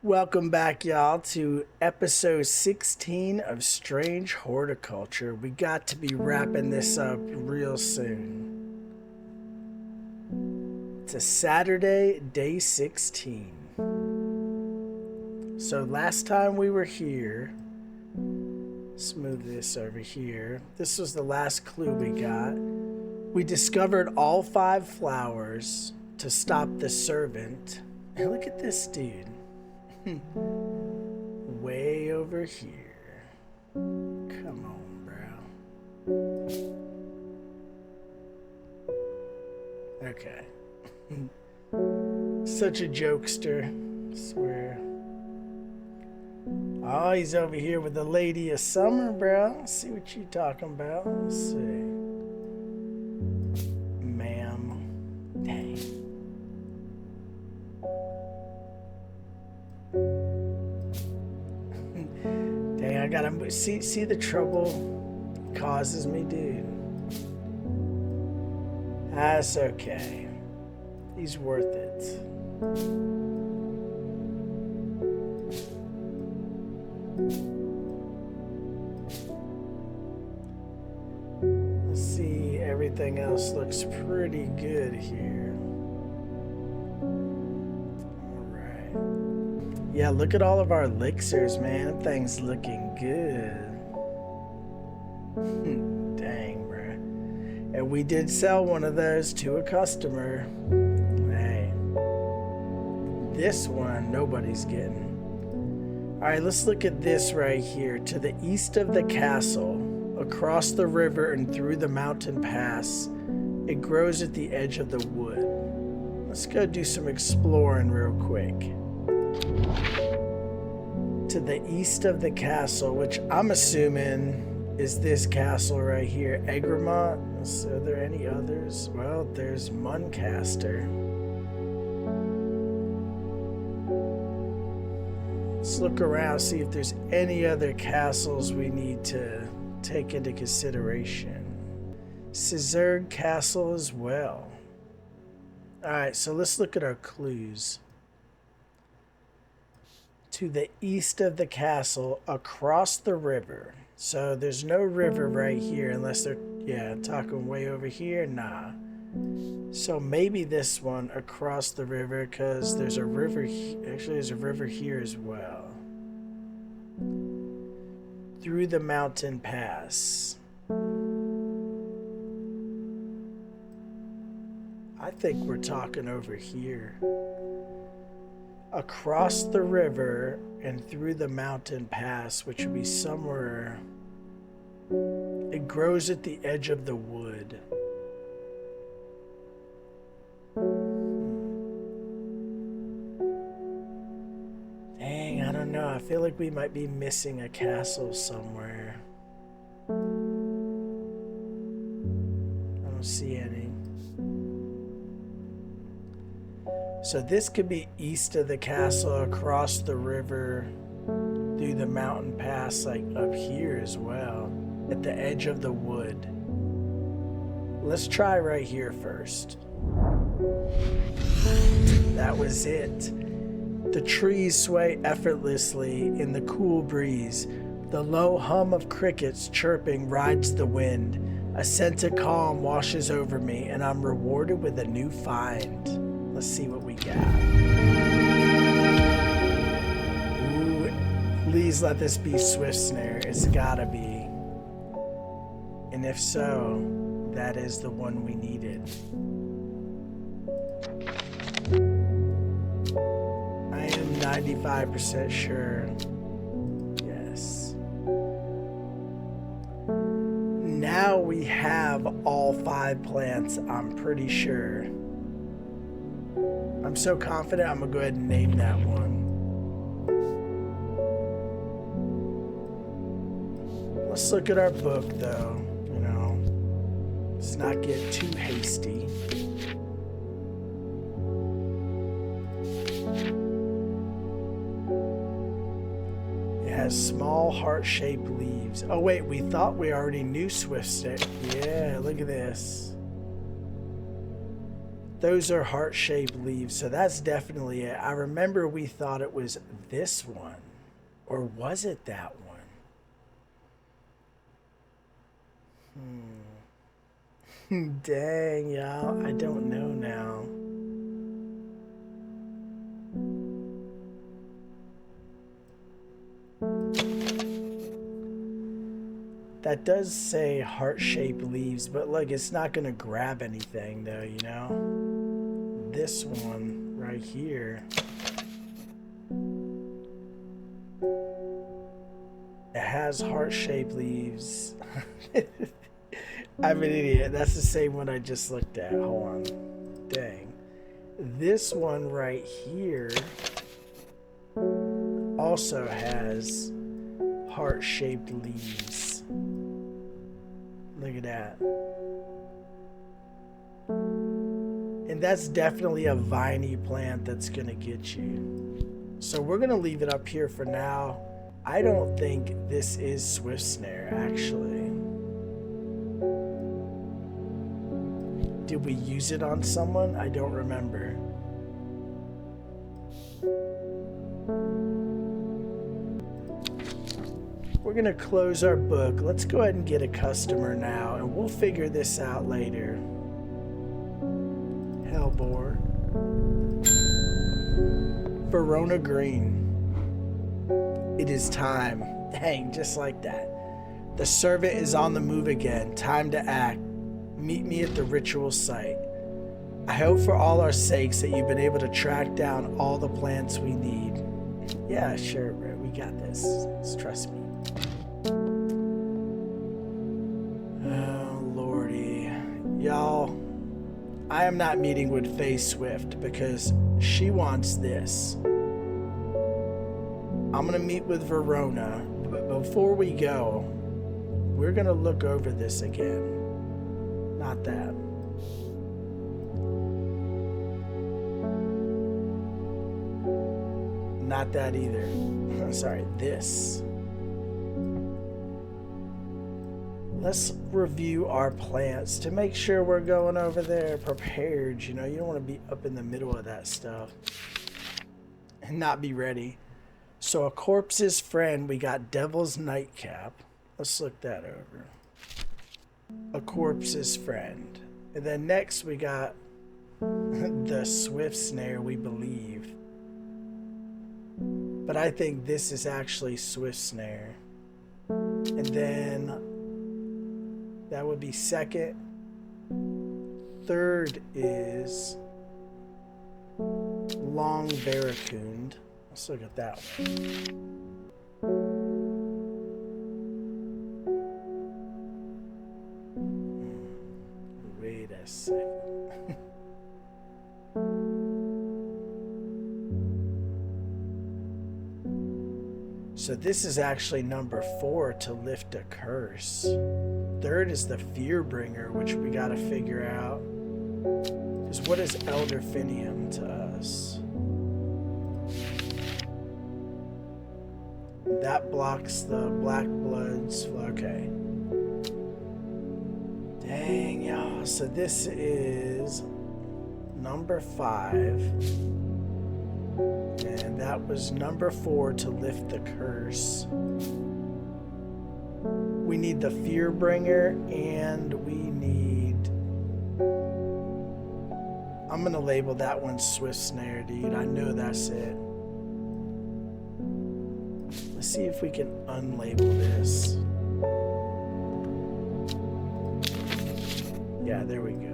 Welcome back, y'all, to episode 16 of Strange Horticulture. We got to be wrapping this up real soon. It's a Saturday, day 16. So last time we were here, let's move this over here. This was the last clue we got. We discovered all 5 flowers to stop the servant. And look at this dude. Way over here. Come on, bro. Okay. Such a jokester, I swear. Oh, he's over here with the lady of summer, bro. Let's see what you talking about. Let's see. Ma'am. Dang. Dang, I gotta see the trouble it causes me, dude. That's okay. He's worth it. Let's see, everything else looks pretty good here. Yeah, look at all of our elixirs, man. That thing's looking good. Dang, bro. And we did sell one of those to a customer. Hey. This one, nobody's getting. Alright, let's look at this right here. To the east of the castle, across the river and through the mountain pass, it grows at the edge of the wood. Let's go do some exploring real quick. To the east of the castle, which I'm assuming is this castle right here, Egremont. Are there any others? Well, there's Muncaster. Let's look around, see if there's any other castles we need to take into consideration. Sizerg Castle as well. Alright, so let's look at our clues. To the east of the castle, across the river. So there's no river right here unless they're, yeah, talking way over here. Nah. So maybe this one across the river, because there's a river, actually there's a river here as well. Through the mountain pass. I think we're talking over here. Across the river and through the mountain pass, which would be somewhere. It grows at the edge of the wood. Dang, I don't know. I feel like we might be missing a castle somewhere. I don't see any. So this could be east of the castle, across the river, through the mountain pass, like up here as well, at the edge of the wood. Let's try right here first. That was it. The trees sway effortlessly in the cool breeze. The low hum of crickets chirping rides the wind. A sense of calm washes over me, and I'm rewarded with a new find. Let's see what we got. Ooh, please let this be Swift Snare. It's gotta be. And if so, that is the one we needed. I am 95% sure. Yes. Now we have all 5 plants, I'm pretty sure. I'm so confident I'm gonna go ahead and name that one. Let's look at our book though, you know. Let's not get too hasty. It has small heart-shaped leaves. Oh wait, we thought we already knew Swift Snare. Yeah, look at this. Those are heart-shaped leaves, so that's definitely it. I remember we thought it was this one. Or was it that one? Dang, y'all. I don't know now. That does say heart-shaped leaves, but look, it's not going to grab anything, though, you know? This one right here. It has heart-shaped leaves. I'm an idiot. That's the same one I just looked at. Hold on. Dang. This one right here also has heart-shaped leaves. Look at that. And that's definitely a viney plant that's going to get you. So we're going to leave it up here for now. I don't think this is Swift Snare, actually. Did we use it on someone? I don't remember. We're going to close our book. Let's go ahead and get a customer now, and we'll figure this out later. Hellbore. Verona Green. It is time. Dang, just like that. The servant is on the move again. Time to act. Meet me at the ritual site. I hope for all our sakes that you've been able to track down all the plants we need. Yeah, sure, bro. We got this. Just trust me. Oh, Lordy. Y'all, I am not meeting with Faye Swift because she wants this. I'm going to meet with Verona, but before we go, we're going to look over this again. Not that. Not that either. Sorry, this. Let's review our plants to make sure we're going over there prepared. You know, you don't want to be up in the middle of that stuff and not be ready. So a corpse's friend, we got Devil's Nightcap. Let's look that over. A corpse's friend. And then next we got the Swift Snare, we believe. But I think this is actually Swift Snare. And then that would be second. Third is Long Barracoon. Let's look at that one. Wait a second. So this is actually number 4 to lift a curse. Third is the Fearbringer, which we got to figure out. Because what is Elder Finium to us? That blocks the Black Bloods. Okay. Dang, y'all. So this is number 5. And that was number 4 to lift the curse. We need the Fearbringer, and we need... I'm going to label that one Swift Snare, dude. I know that's it. Let's see if we can unlabel this. Yeah, there we go.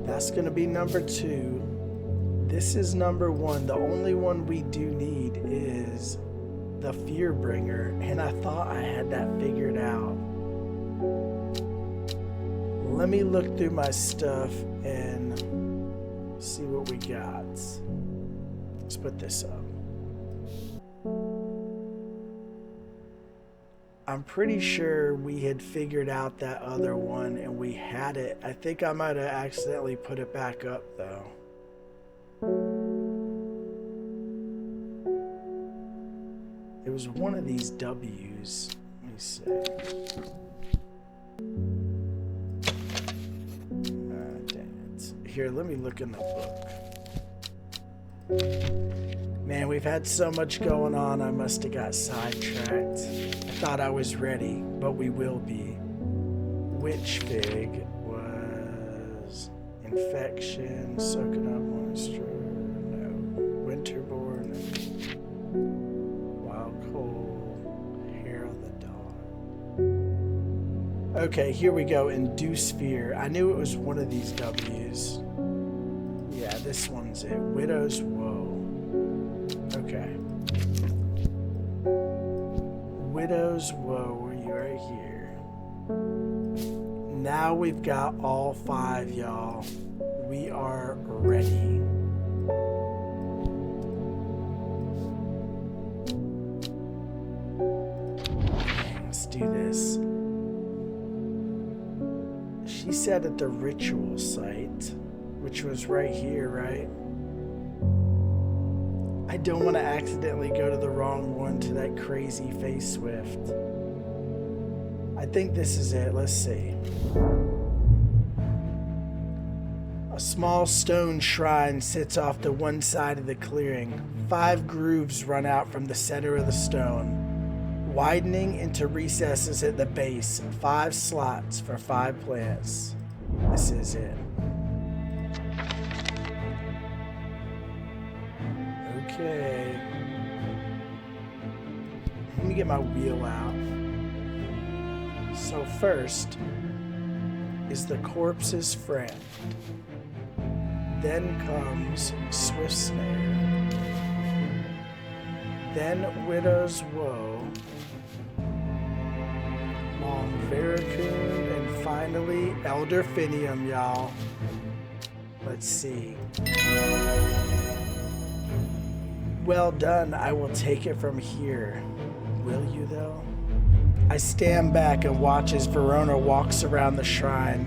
That's going to be number 2. This is number 1. The only one we do need is the Fearbringer, and I thought I had that figured out. Let me look through my stuff and see what we got. Let's put this up. I'm pretty sure we had figured out that other one and we had it. I think I might have accidentally put it back up though. was one of these W's. Let me see. Dang it. Here, let me look in the book. Man, we've had so much going on, I must have got sidetracked. I thought I was ready, but we will be. Witch fig was infection, soaking up moisture, no. Winterborn, wild coal, hair of the dog. Okay, here we go. Induce fear. I knew it was one of these W's. Yeah, this one's it. Widow's woe. Okay. Widow's woe, were you right here? Now we've got all 5, y'all. We are ready. Okay, let's do this. She said at the ritual site, which was right here, right? I don't want to accidentally go to the wrong one to that crazy face swift. I think this is it. Let's see. A small stone shrine sits off to one side of the clearing. 5 grooves run out from the center of the stone, widening into recesses at the base. 5 slots for 5 plants. This is it. Okay. Let me get my wheel out. So first is the corpse's friend. Then comes swift snare. Then widow's woe. Long veracune, and finally elderfinium, y'all. Let's see. Well done, I will take it from here. Will you, though? I stand back and watch as Verona walks around the shrine,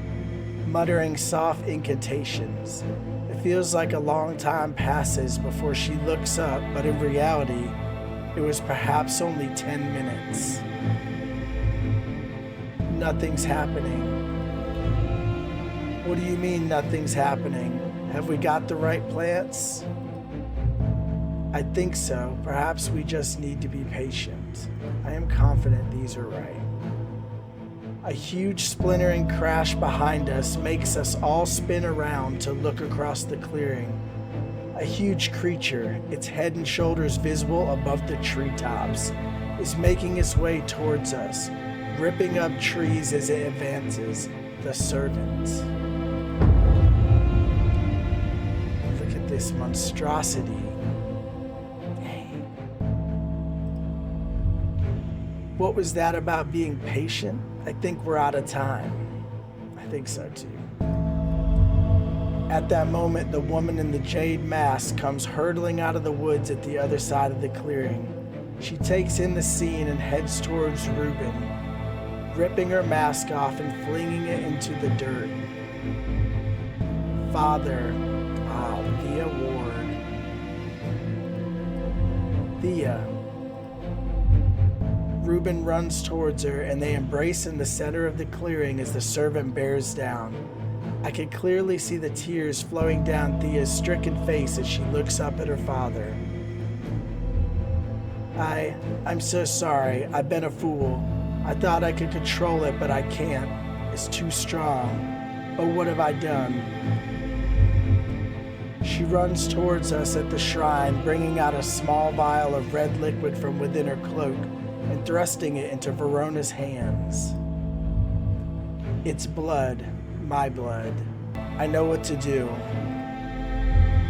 muttering soft incantations. It feels like a long time passes before she looks up, but in reality, it was perhaps only 10 minutes. Nothing's happening. What do you mean nothing's happening? Have we got the right plants? I think so. Perhaps we just need to be patient. I am confident these are right. A huge splintering crash behind us makes us all spin around to look across the clearing. A huge creature, its head and shoulders visible above the treetops, is making its way towards us, ripping up trees as it advances. The servant. Look at this monstrosity. What was that about being patient? I think we're out of time. I think so too. At that moment, the woman in the jade mask comes hurtling out of the woods at the other side of the clearing. She takes in the scene and heads towards Reuben, ripping her mask off and flinging it into the dirt. Father, Thea Ward. Thea. Reuben runs towards her, and they embrace in the center of the clearing as the servant bears down. I can clearly see the tears flowing down Thea's stricken face as she looks up at her father. I'm so sorry. I've been a fool. I thought I could control it, but I can't. It's too strong. Oh, what have I done? She runs towards us at the shrine, bringing out a small vial of red liquid from within her cloak and thrusting it into Verona's hands. It's blood, my blood. I know what to do.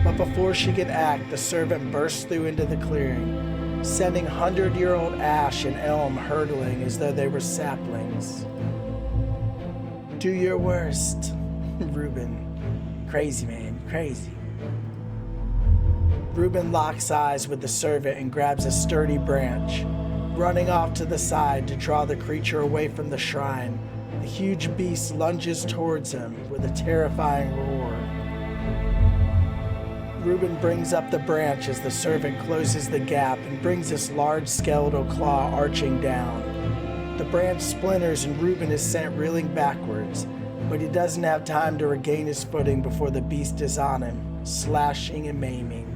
But before she can act, the servant bursts through into the clearing, sending 100-year-old ash and elm hurtling as though they were saplings. Do your worst, Reuben. Crazy, man, crazy. Reuben locks eyes with the servant and grabs a sturdy branch, running off to the side to draw the creature away from the shrine. The huge beast lunges towards him with a terrifying roar. Reuben brings up the branch as the servant closes the gap and brings this large skeletal claw arching down. The branch splinters and Reuben is sent reeling backwards, but he doesn't have time to regain his footing before the beast is on him, slashing and maiming.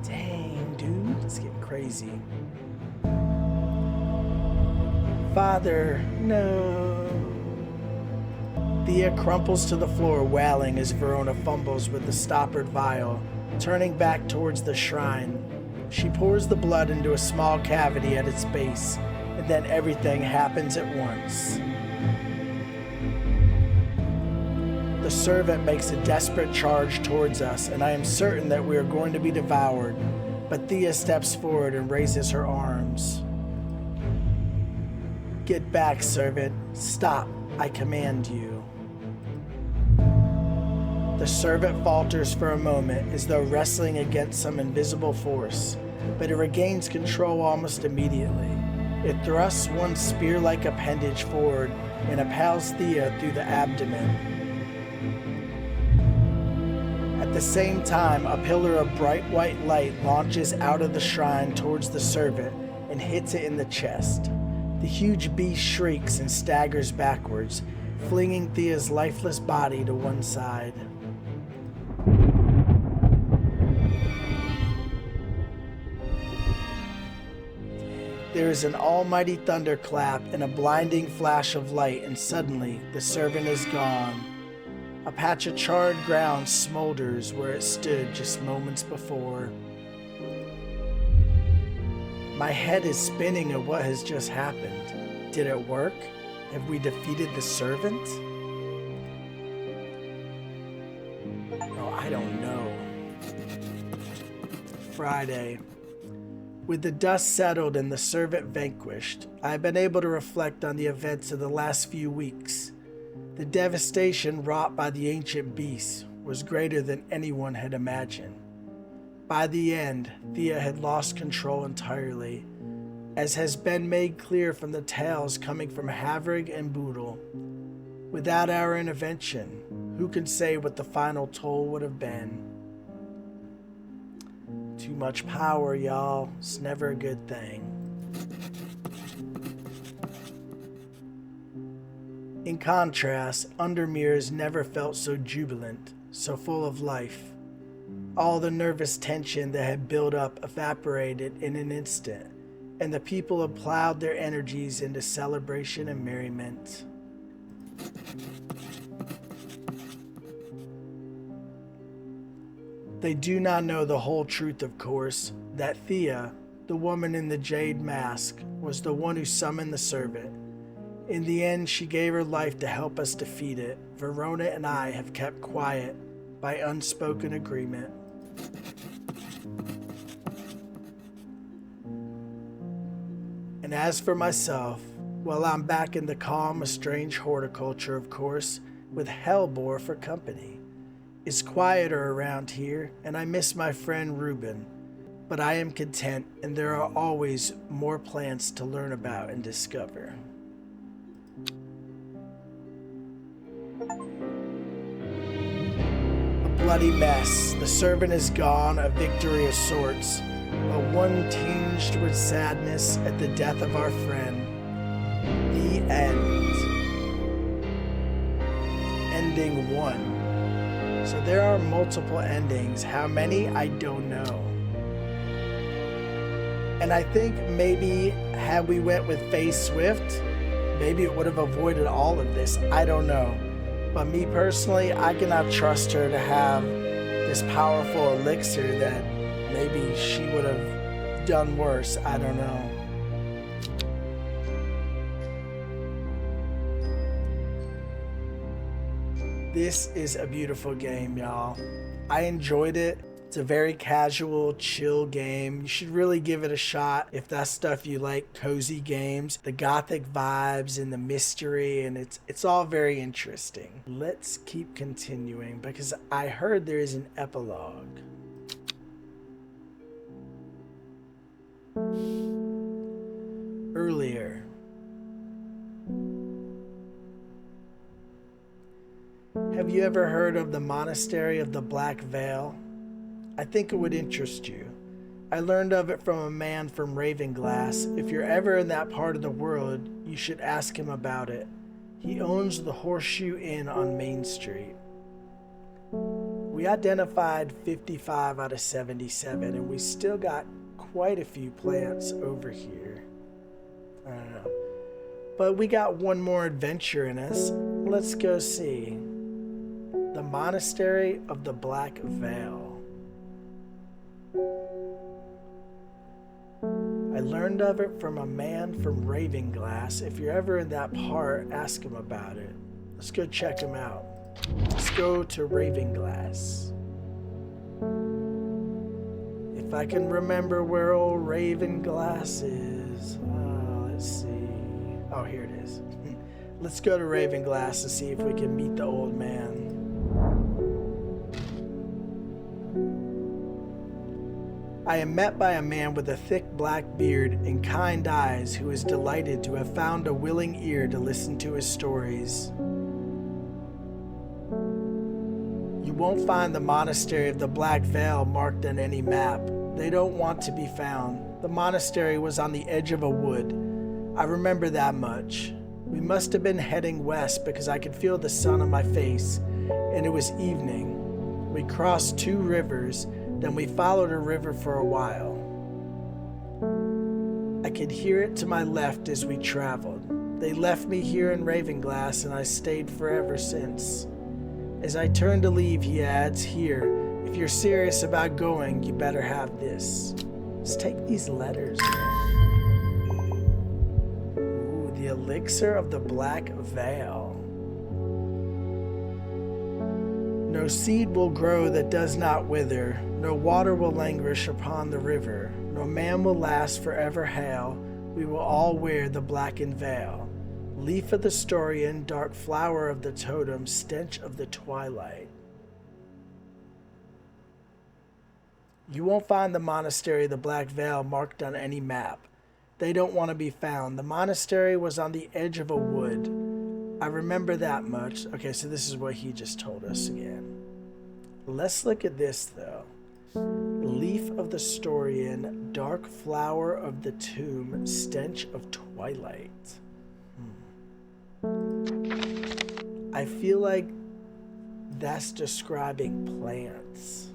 Dang, dude, it's getting crazy. Father, no. Thea crumples to the floor, wailing as Verona fumbles with the stoppered vial, turning back towards the shrine. She pours the blood into a small cavity at its base, and then everything happens at once. The servant makes a desperate charge towards us, and I am certain that we are going to be devoured, but Thea steps forward and raises her arms. Get back, servant. Stop, I command you. The servant falters for a moment as though wrestling against some invisible force, but it regains control almost immediately. It thrusts one spear-like appendage forward and impales Thea through the abdomen. At the same time, a pillar of bright white light launches out of the shrine towards the servant and hits it in the chest. The huge beast shrieks and staggers backwards, flinging Thea's lifeless body to one side. There is an almighty thunderclap and a blinding flash of light, and suddenly the servant is gone. A patch of charred ground smolders where it stood just moments before. My head is spinning at what has just happened. Did it work? Have we defeated the servant? Oh, I don't know. Friday. With the dust settled and the servant vanquished, I have been able to reflect on the events of the last few weeks. The devastation wrought by the ancient beast was greater than anyone had imagined. By the end, Thea had lost control entirely, as has been made clear from the tales coming from Havrig and Boodle. Without our intervention, who can say what the final toll would have been? Too much power, y'all. It's never a good thing. In contrast, Undermere has never felt so jubilant, so full of life. All the nervous tension that had built up evaporated in an instant, and the people have plowed their energies into celebration and merriment. They do not know the whole truth, of course, that Thea, the woman in the jade mask, was the one who summoned the servant. In the end, she gave her life to help us defeat it. Verona and I have kept quiet by unspoken agreement. And as for myself, well, I'm back in the calm, estranged horticulture, of course, with Hellbore for company. It's quieter around here, and I miss my friend Reuben, but I am content, and there are always more plants to learn about and discover. A bloody mess. The servant is gone, a victory of sorts, but one tinged with sadness at the death of our friend. The end. Ending 1. So there are multiple endings. How many? I don't know. And I think maybe had we went with Faye Swift, maybe it would have avoided all of this. I don't know. But me personally, I cannot trust her to have this powerful elixir that maybe she would have done worse. I don't know. This is a beautiful game, y'all. I enjoyed it. It's a very casual, chill game. You should really give it a shot if that's stuff you like, cozy games, the gothic vibes and the mystery, and it's all very interesting. Let's keep continuing because I heard there is an epilogue. Earlier. Have you ever heard of the Monastery of the Black Veil? I think it would interest you. I learned of it from a man from Ravenglass. If you're ever in that part of the world, you should ask him about it. He owns the Horseshoe Inn on Main Street. We identified 55 out of 77, and we still got quite a few plants over here. I don't know. But we got one more adventure in us. Let's go see. The Monastery of the Black Veil. I learned of it from a man from Ravenglass. If you're ever in that part, ask him about it. Let's go check him out. Let's go to Ravenglass. If I can remember where old Ravenglass is. Let's see. Oh, here it is. Let's go to Ravenglass to see if we can meet the old man. I am met by a man with a thick black beard and kind eyes who is delighted to have found a willing ear to listen to his stories. You won't find the Monastery of the Black Veil marked on any map. They don't want to be found. The monastery was on the edge of a wood. I remember that much. We must have been heading west because I could feel the sun on my face, and it was evening. We crossed 2 rivers. Then we followed a river for a while. I could hear it to my left as we traveled. They left me here in Ravenglass, and I stayed forever since. As I turn to leave, he adds, here, if you're serious about going, you better have this. Let's take these letters. Ooh, the elixir of the Black Veil. No seed will grow that does not wither, no water will languish upon the river, no man will last forever hale, we will all wear the blackened veil. Leaf of the Storian, dark flower of the totem, stench of the twilight. You won't find the Monastery of the Black Veil marked on any map. They don't want to be found. The monastery was on the edge of a wood. I remember that much. Okay, so this is what he just told us again. Let's look at this, though. Leaf of the Storian, dark flower of the tomb, stench of twilight. I feel like that's describing plants.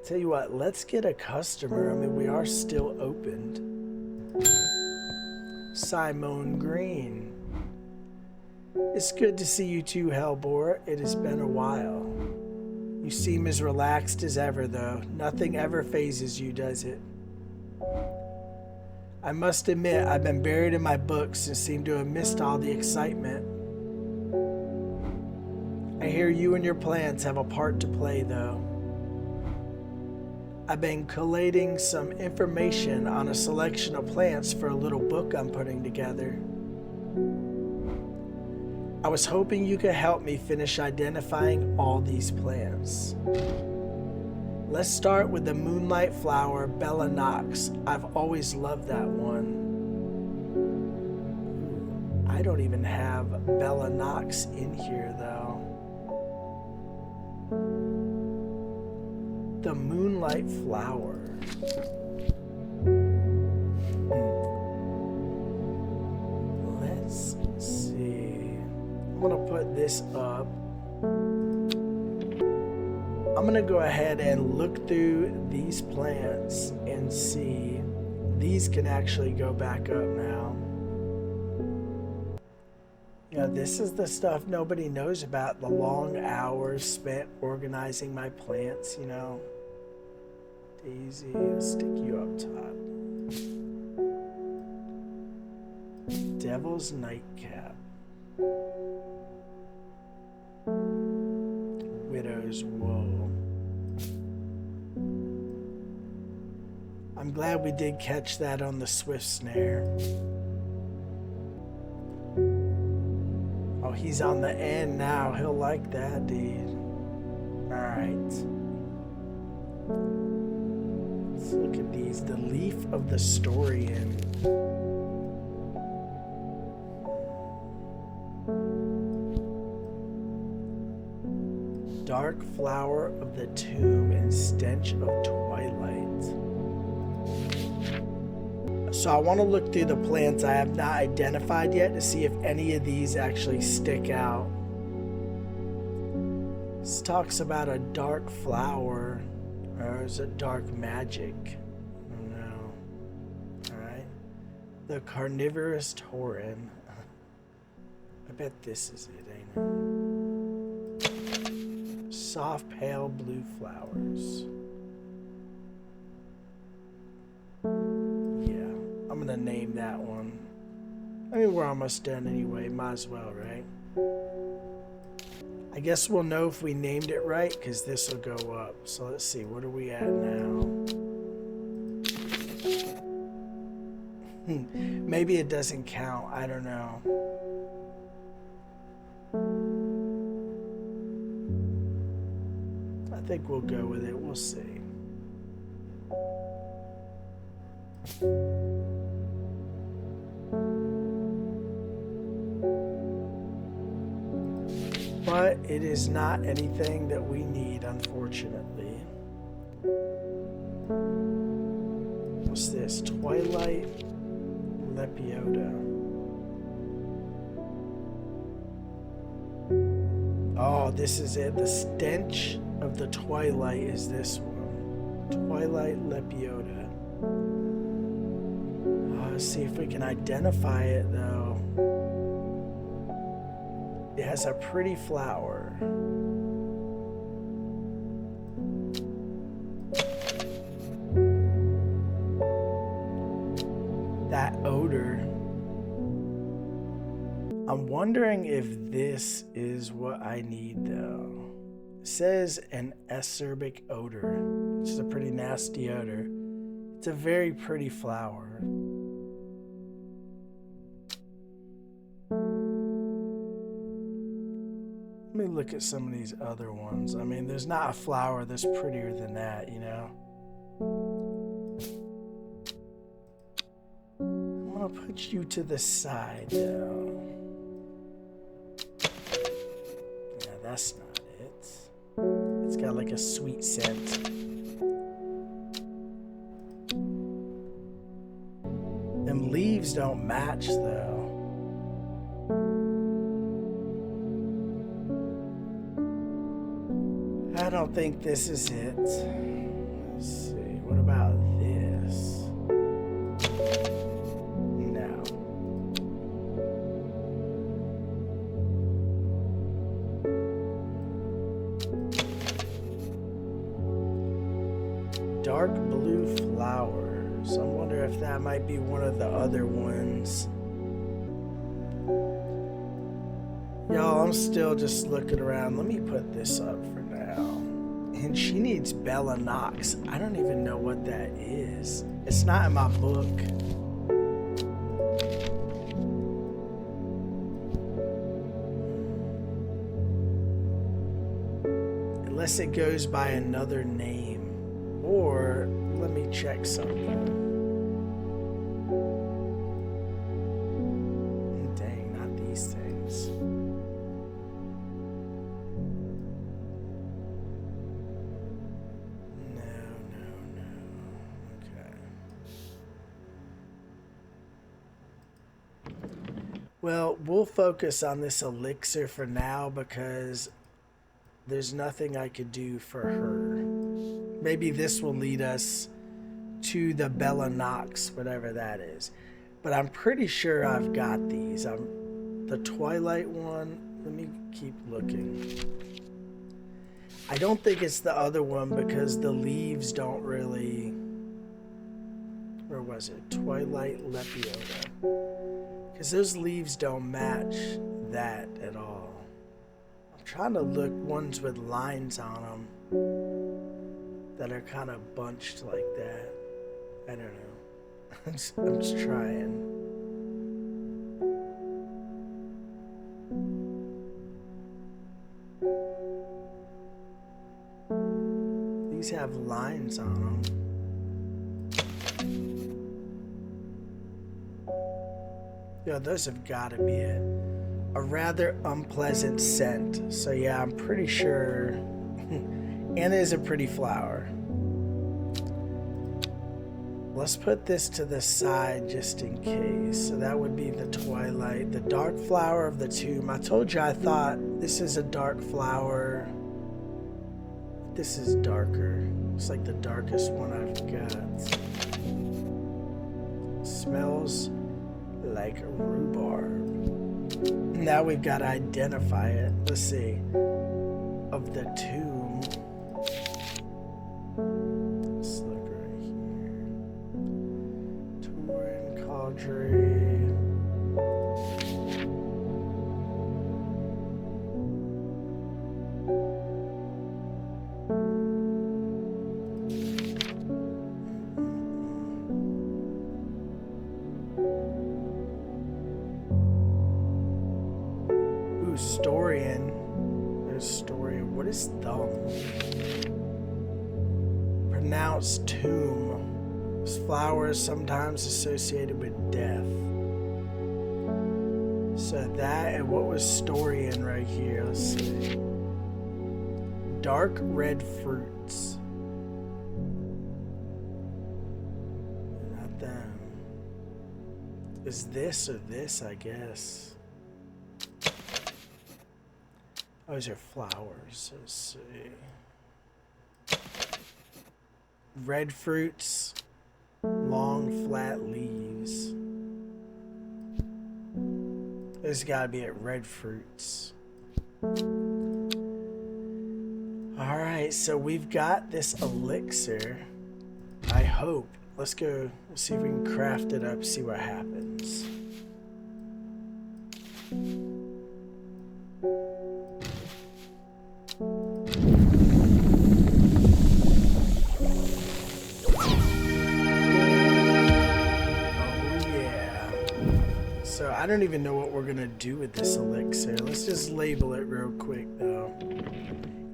Tell you what, let's get a customer. I mean, we are still opened. Simone Green. It's good to see you too, Hellbore. It has been a while. You seem as relaxed as ever, though. Nothing ever phases you, does it? I must admit, I've been buried in my books and seem to have missed all the excitement. I hear you and your plants have a part to play, though. I've been collating some information on a selection of plants for a little book I'm putting together. I was hoping you could help me finish identifying all these plants. Let's start with the moonlight flower, Bella Nox. I've always loved that one. I don't even have Bella Nox in here, though. The moonlight flower. Let's see. I'm gonna put this up. I'm gonna go ahead and look through these plants and see. These can actually go back up now. You know, this is the stuff nobody knows about, the long hours spent organizing my plants, you know. Daisy, I'll stick you up top. Devil's Nightcap. Widow's Woe. I'm glad we did catch that on the Swift Snare. Oh, he's on the end now. He'll like that, dude. Alright. Let's look at these. The leaf of the Storian. Dark flower of the tomb and stench of twilight. So I want to look through the plants I have not identified yet to see if any of these actually stick out. This talks about a dark flower, or is it dark magic? I don't know. Alright. The carnivorous taurin. I bet this is it, ain't it? Soft pale blue flowers. Yeah, I'm gonna name that one. I mean, we're almost done anyway, might as well, right? I guess we'll know if we named it right because this will go up. So let's see, what are we at now? Maybe it doesn't count, I don't know. I think we'll go with it, we'll see. But it is not anything that we need, unfortunately. What's this? Twilight Lepiota. Oh, this is it. The stench of the twilight is this one. Twilight Lepiota. Let's see if we can identify it, though. It has a pretty flower. That odor. I'm wondering if this is what I need, though. It says an acerbic odor, which is a pretty nasty odor. It's a very pretty flower. Let me look at some of these other ones. I mean, there's not a flower that's prettier than that, you know? I'm gonna put you to the side, though. Yeah, that's not it. It's got like a sweet scent. Them leaves don't match, though. I don't think this is it. Let's see. What about this? No. Dark blue flowers. I wonder if that might be one of the other ones. Y'all, I'm still just looking around. Let me put this up for now. And she needs Bella Knox. I don't even know what that is. It's not in my book. Unless it goes by another name. Or, let me check something. Dang, not these things. Well, we'll focus on this elixir for now because there's nothing I could do for her. Maybe this will lead us to the Bella Knox, whatever that is. But I'm pretty sure I've got these. The Twilight one, let me keep looking. I don't think it's the other one because the leaves don't really... Where was it? Twilight Lepiota. Because those leaves don't match that at all. I'm trying to look ones with lines on them that are kind of bunched like that. I don't know. I'm just trying. These have lines on them. Yeah, those have got to be it. A rather unpleasant scent. So yeah, I'm pretty sure. And it is a pretty flower. Let's put this to the side just in case. So that would be the twilight, the dark flower of the tomb. I told you I thought this is a dark flower. This is darker. It's like the darkest one I've got. Smells like rhubarb. Now we've got to identify it. Let's see. Of the tomb. Let's look right here. Turin, Caudry. Storian. There's Storian. What is thumb? Pronounced tomb. This flower is sometimes associated with death. So that, and what was Storian right here? Let's see. Dark red fruits. Not them. Is this or this, I guess? Those are flowers. Let's see. Red fruits, long flat leaves. There's got to be at red fruits. Alright, so we've got this elixir. I hope. Let's go see if we can craft it up, see what happens. I don't even know what we're gonna do with this elixir. Let's just label it real quick though.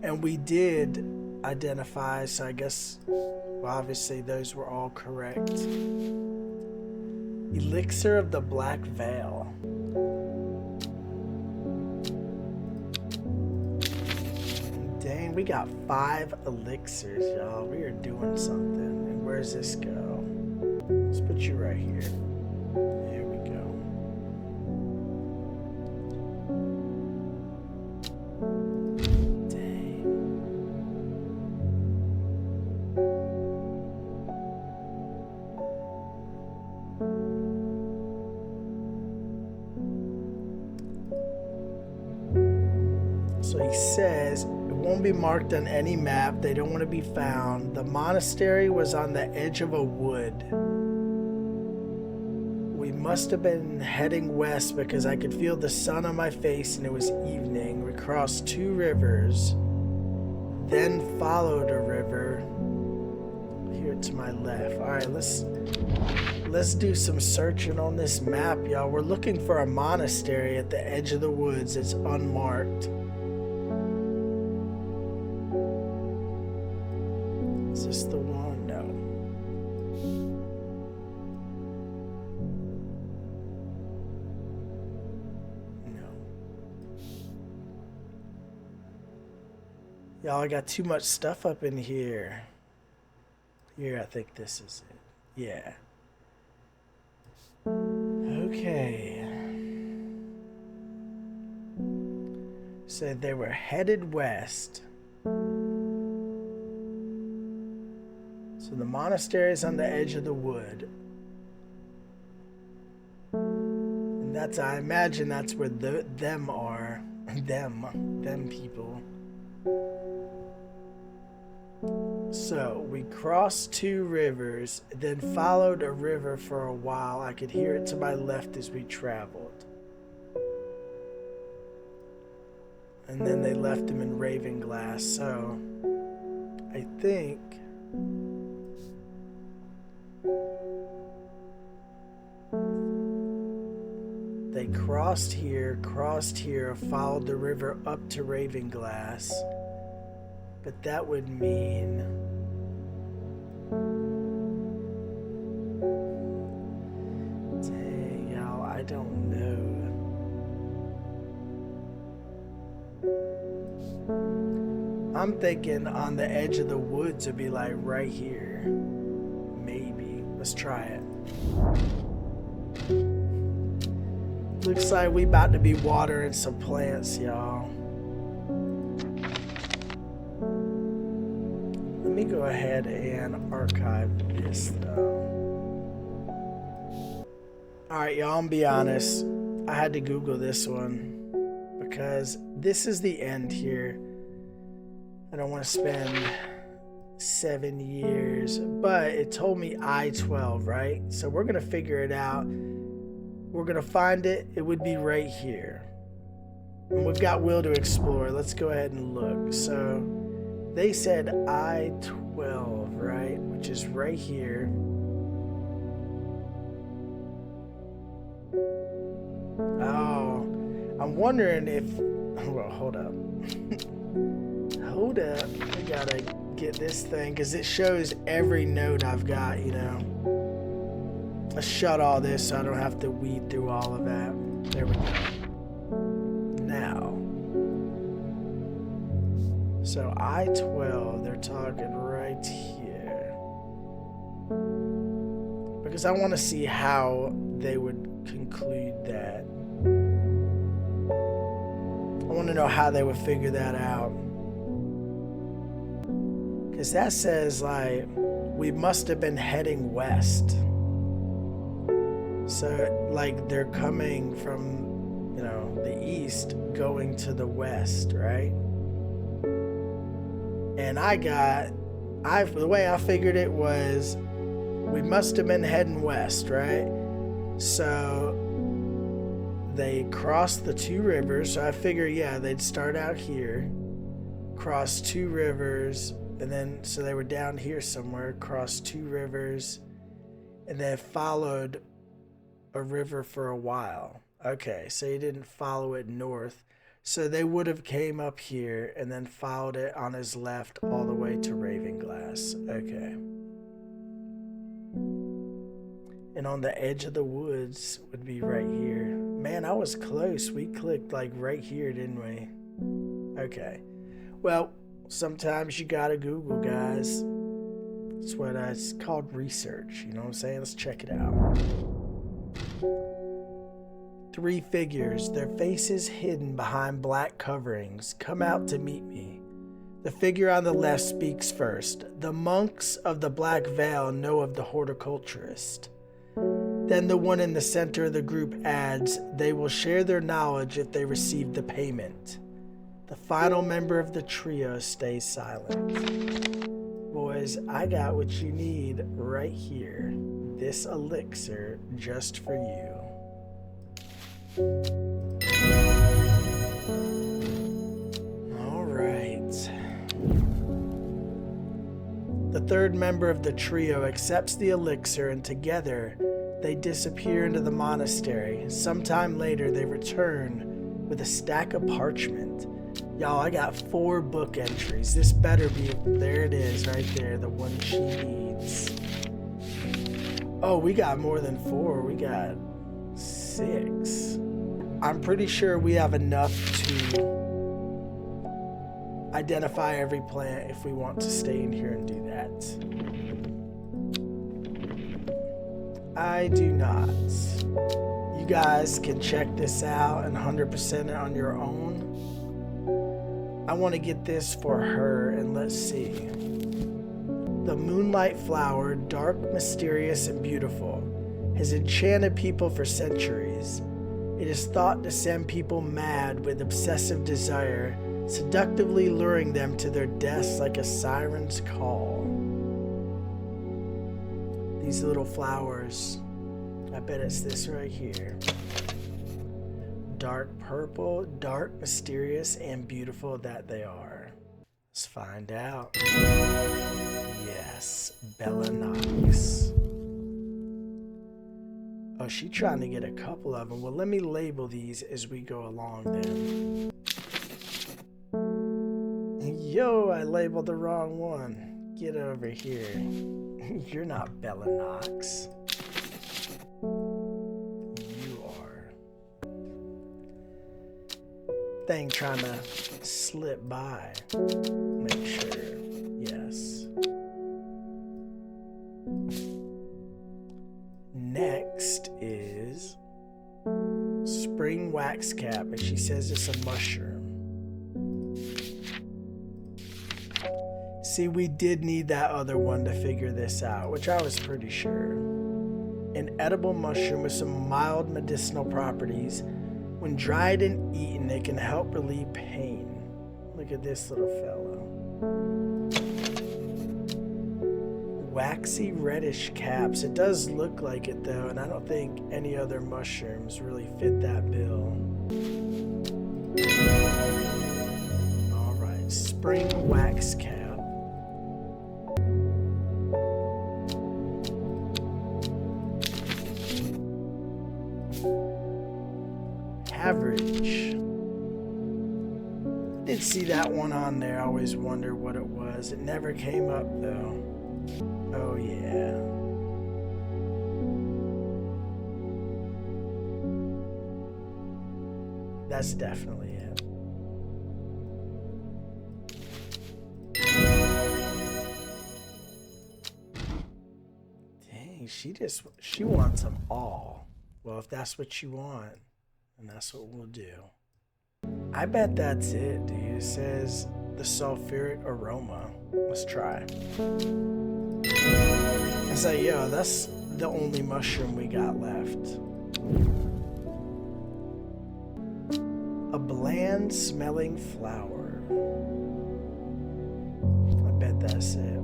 And we did identify, so I guess, well, obviously those were all correct. Elixir of the Black Veil. Dang, we got 5 elixirs, y'all. We are doing something. And where's this go? Let's put you right here. So he says, it won't be marked on any map. They don't want to be found. The monastery was on the edge of a wood. We must have been heading west because I could feel the sun on my face and it was evening. We crossed 2 rivers, then followed a river here to my left. All right, let's do some searching on this map, y'all. We're looking for a monastery at the edge of the woods. It's unmarked. Is this the one? No. No. Y'all, I got too much stuff up in here. Here, I think this is it. Yeah. Okay. So they were headed west. So the monastery is on the edge of the wood. And that's, I imagine that's where them are. Them people. So we crossed 2 rivers, then followed a river for a while. I could hear it to my left as we traveled. And then they left him in Ravenglass. So I think they crossed here, followed the river up to Ravenglass. But that would mean Dang, y'all, I don't know. I'm thinking on the edge of the woods would be like right here. Maybe. Let's try it. Looks like we about to be watering some plants, y'all. Let me go ahead and archive this though. Alright, y'all, I'm be honest. I had to Google this one because this is the end here. I don't want to spend 7 years, but it told me I-12, right? So we're going to figure it out. We're going to find it. It would be right here. And we've got will to explore. Let's go ahead and look. So they said I-12, right? Which is right here. Oh, I'm wondering if, well, hold up. Hold up, I gotta get this thing because it shows every note I've got, you know. Let's shut all this so I don't have to weed through all of that. There we go. Now, so I-12, they're talking right here. Because I want to see how they would conclude that. I want to know how they would figure that out. Because that says, like, we must have been heading west. So, like, they're coming from, you know, the east going to the west, right? And the way I figured it was, we must have been heading west, right? So, they crossed the two rivers. So I figure, yeah, they'd start out here, cross two rivers, and then, so they were down here somewhere, crossed two rivers, and then followed a river for a while. Okay, so he didn't follow it north. So they would have came up here and then followed it on his left all the way to Ravenglass. Okay. And on the edge of the woods would be right here. Man, I was close. We clicked like right here, didn't we? Okay. Well, sometimes you gotta Google, guys. It's what it's called research. You know what I'm saying? Let's check it out. 3 figures, their faces hidden behind black coverings, come out to meet me. The figure on the left speaks first. The monks of the Black Veil know of the horticulturist. Then the one in the center of the group adds, they will share their knowledge if they receive the payment. The final member of the trio stays silent. Boys, I got what you need right here. This elixir just for you. All right. The third member of the trio accepts the elixir, and together they disappear into the monastery. Sometime later, they return with a stack of parchment. Y'all, I got 4 book entries. This better be, there it is right there, the one she needs. Oh, we got more than 4. We got 6. I'm pretty sure we have enough to identify every plant if we want to stay in here and do that. I do not. You guys can check this out and 100% it on your own. I want to get this for her, and let's see. The moonlight flower, dark, mysterious, and beautiful, has enchanted people for centuries. It is thought to send people mad with obsessive desire, seductively luring them to their deaths like a siren's call. These little flowers, I bet it's this right here. Dark purple, dark, mysterious, and beautiful that they are. Let's find out. Yes, Bella Knox. Oh, she's trying to get a couple of them. Well, let me label these as we go along then. Yo, I labeled the wrong one. Get over here. You're not Bella Knox. You are. Thing trying to slip by. Make sure. Yes. Next is spring wax cap, and she says it's a mushroom. See, we did need that other one to figure this out, which I was pretty sure. An edible mushroom with some mild medicinal properties. When dried and eaten, it can help relieve pain. Look at this little fellow. Waxy reddish caps. It does look like it though, and I don't think any other mushrooms really fit that bill. Alright, spring wax cap. Average. Did see that one on there. I always wonder what it was. It never came up though. Oh yeah. That's definitely it. Dang, she wants them all. Well, if that's what you want, and that's what we'll do. I bet that's it, dude. It says the sulfuric aroma. Let's try. I say, yo, that's the only mushroom we got left. A bland smelling flower. I bet that's it.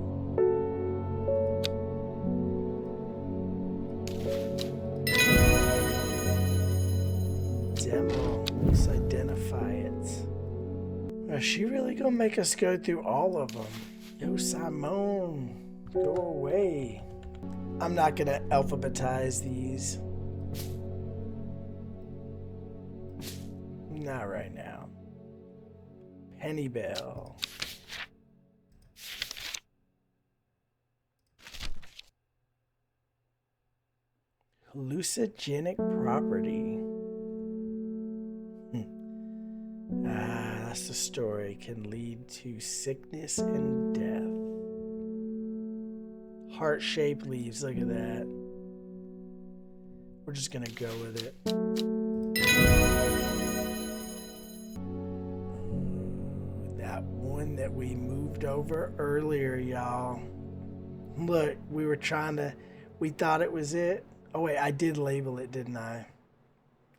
Demo. Let's identify it. Is she really gonna make us go through all of them? Yo, Simone, go away. I'm not gonna alphabetize these. Not right now. Pennybell. Hallucinogenic property. That's the story. Can lead to sickness and death. Heart-shaped leaves. Look at that. We're just gonna go with it. That one that we moved over earlier, y'all. Look, we thought it was it. Oh wait, I did label it, didn't I?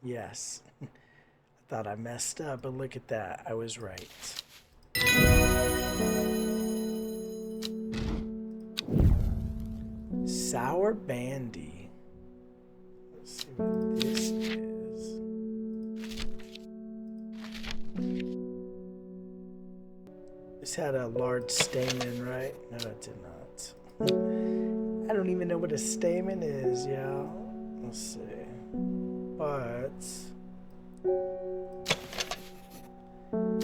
Yes. I thought I messed up, but look at that. I was right. Sour Bandy. Let's see what this is. This had a large stamen, right? No, it did not. I don't even know what a stamen is, y'all. Let's see. But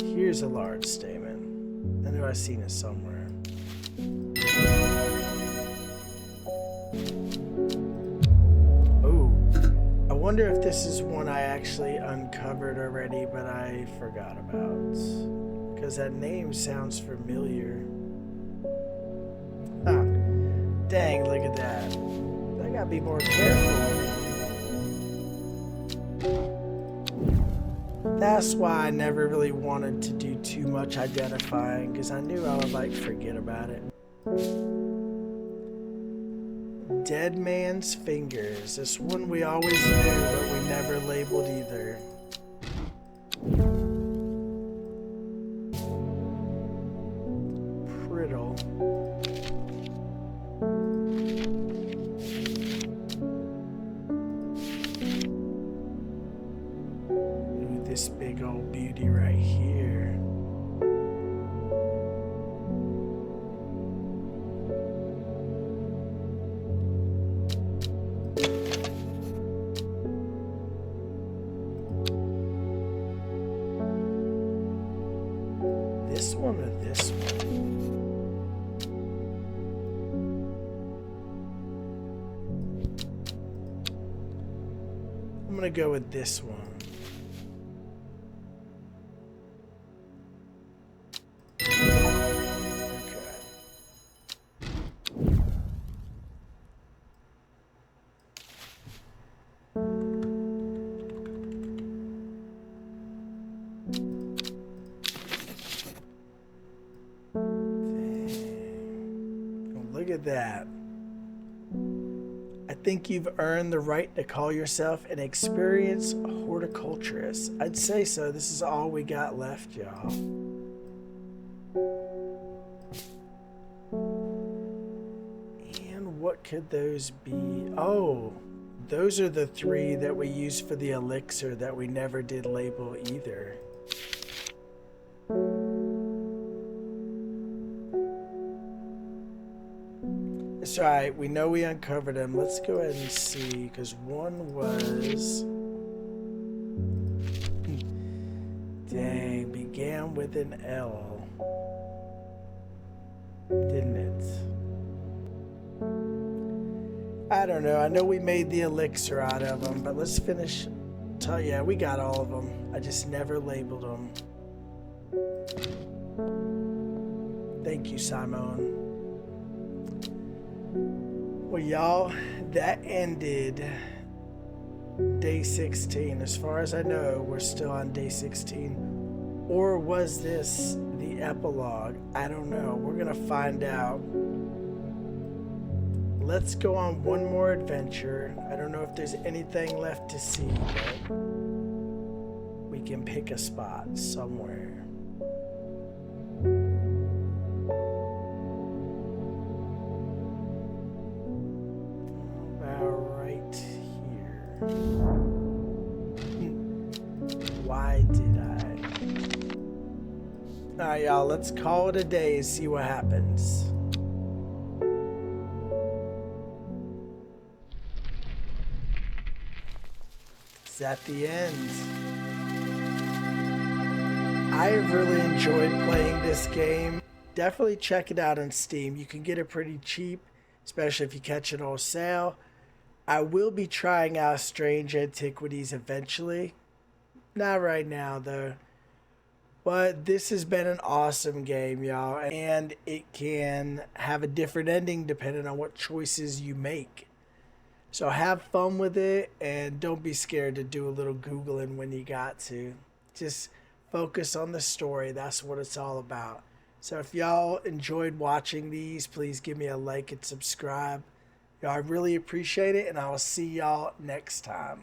here's a large stamen. I know I've seen it somewhere. Oh, I wonder if this is one I actually uncovered already, but I forgot about. Because that name sounds familiar. Ah, dang, look at that. I gotta be more careful. That's why I never really wanted to do too much identifying, because I knew I would like forget about it. Dead Man's Fingers. This one we always knew, but we never labeled either. Priddle. Ooh, this big old beauty right here. This one or this one? gonna go with this one. Look at that. I think you've earned the right to call yourself an experienced horticulturist. I'd say so. This is all we got left, y'all. And what could those be? Oh, those are the 3 that we used for the elixir that we never did label either. That's right, we know we uncovered them. Let's go ahead and see, because one was... Dang, began with an L. Didn't it? I don't know. I know we made the elixir out of them, but let's finish. Yeah, we got all of them. I just never labeled them. Thank you, Simone. Well, y'all, that ended day 16. As far as I know, we're still on day 16. Or was this the epilogue? I don't know. We're going to find out. Let's go on one more adventure. I don't know if there's anything left to see, but we can pick a spot somewhere. Why did I? Alright, y'all, let's call it a day and see what happens. It's at the end. I have really enjoyed playing this game. Definitely check it out on Steam. You can get it pretty cheap, especially if you catch it on sale. I will be trying out Strange Antiquities eventually. Not right now, though. But this has been an awesome game, y'all. And it can have a different ending depending on what choices you make. So have fun with it. And don't be scared to do a little Googling when you got to. Just focus on the story. That's what it's all about. So if y'all enjoyed watching these, please give me a like and subscribe. Y'all, I really appreciate it, and I will see y'all next time.